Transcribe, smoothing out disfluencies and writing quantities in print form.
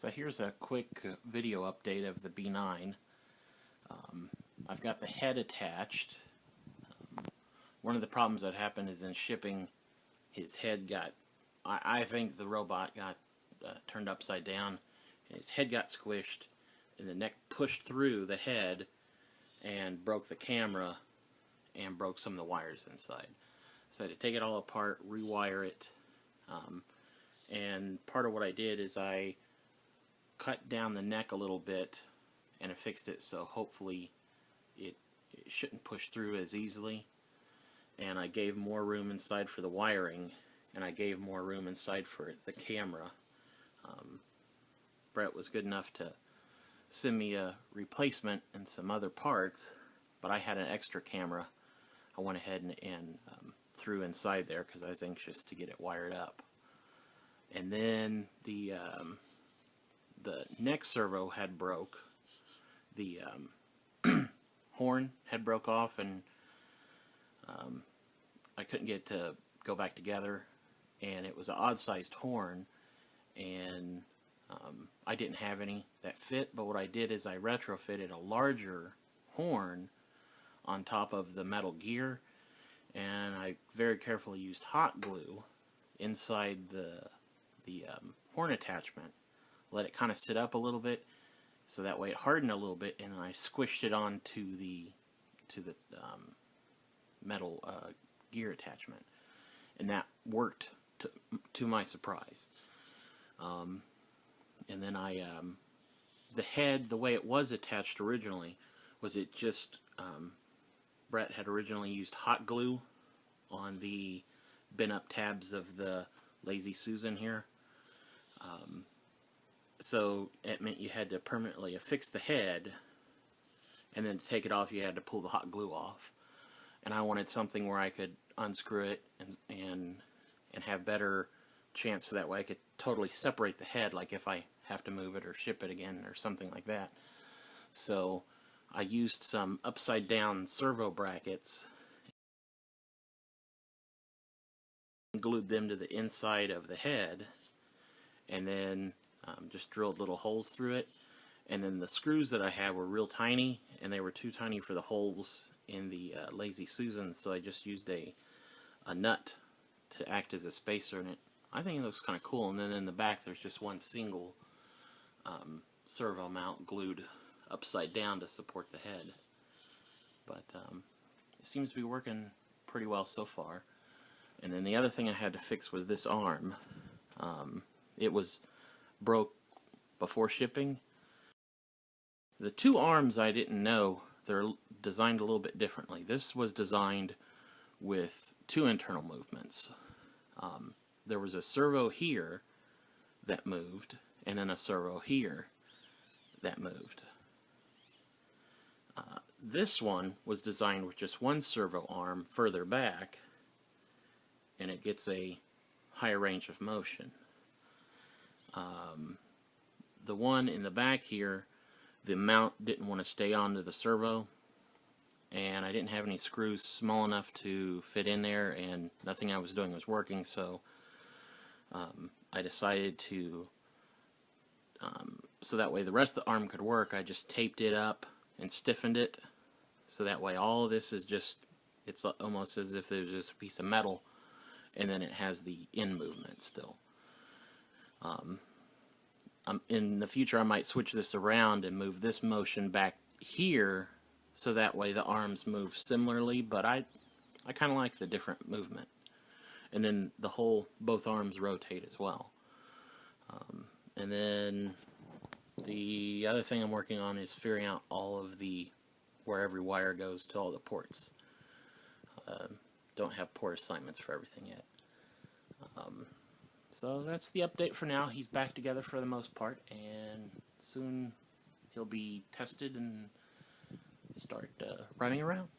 So here's a quick video update of the B9. I've got the head attached. One of the problems that happened is in shipping, his head got, I think the robot got turned upside down, and his head got squished, and the neck pushed through the head and broke the camera and broke some of the wires inside. So I had to take it all apart, rewire it, and part of what I did is I cut down the neck a little bit and I fixed it so hopefully it shouldn't push through as easily, and I gave more room inside for the wiring, and I gave more room inside for the camera. Brett was good enough to send me a replacement and some other parts, but I had an extra camera. I went ahead and threw inside there because I was anxious to get it wired up. And then the neck servo had broke. The horn had broke off, and I couldn't get it to go back together, and it was an odd-sized horn, and I didn't have any that fit, but what I did is I retrofitted a larger horn on top of the metal gear, and I very carefully used hot glue inside the horn attachment, let it kind of sit up a little bit so that way it hardened a little bit, and then I squished it onto the metal gear attachment, and that worked to my surprise. And then the head, the way it was attached originally, was it just, Brett had originally used hot glue on the bent-up tabs of the Lazy Susan here. So it meant you had to permanently affix the head, and then to take it off you had to pull the hot glue off. And I wanted something where I could unscrew it and have better chance, so that way I could totally separate the head, like if I have to move it or ship it again or something like that. So I used some upside down servo brackets and glued them to the inside of the head, and then just drilled little holes through it. And then the screws that I had were real tiny, and they were too tiny for the holes in the Lazy Susan, so I just used a nut to act as a spacer in it. I think it looks kind of cool. And then in the back there's just one single servo mount glued upside down to support the head. But it seems to be working pretty well so far. And then the other thing I had to fix was this arm. It was broke before shipping. The two arms I didn't know, they're designed a little bit differently. This was designed with two internal movements. There was a servo here that moved, and then a servo here that moved. This one was designed with just one servo arm further back, and it gets a higher range of motion. The one in the back here, the mount didn't want to stay onto the servo, and I didn't have any screws small enough to fit in there, and nothing I was doing was working, so I decided to, so that way the rest of the arm could work, I just taped it up and stiffened it, so that way all of this is just, it's almost as if there's just a piece of metal, and then it has the in movement still. In the future I might switch this around and move this motion back here, so that way the arms move similarly, but I kind of like the different movement. And then both arms rotate as well. And then the other thing I'm working on is figuring out where every wire goes to all the ports. Don't have port assignments for everything yet. So that's the update for now. He's back together for the most part, and soon he'll be tested and start running around.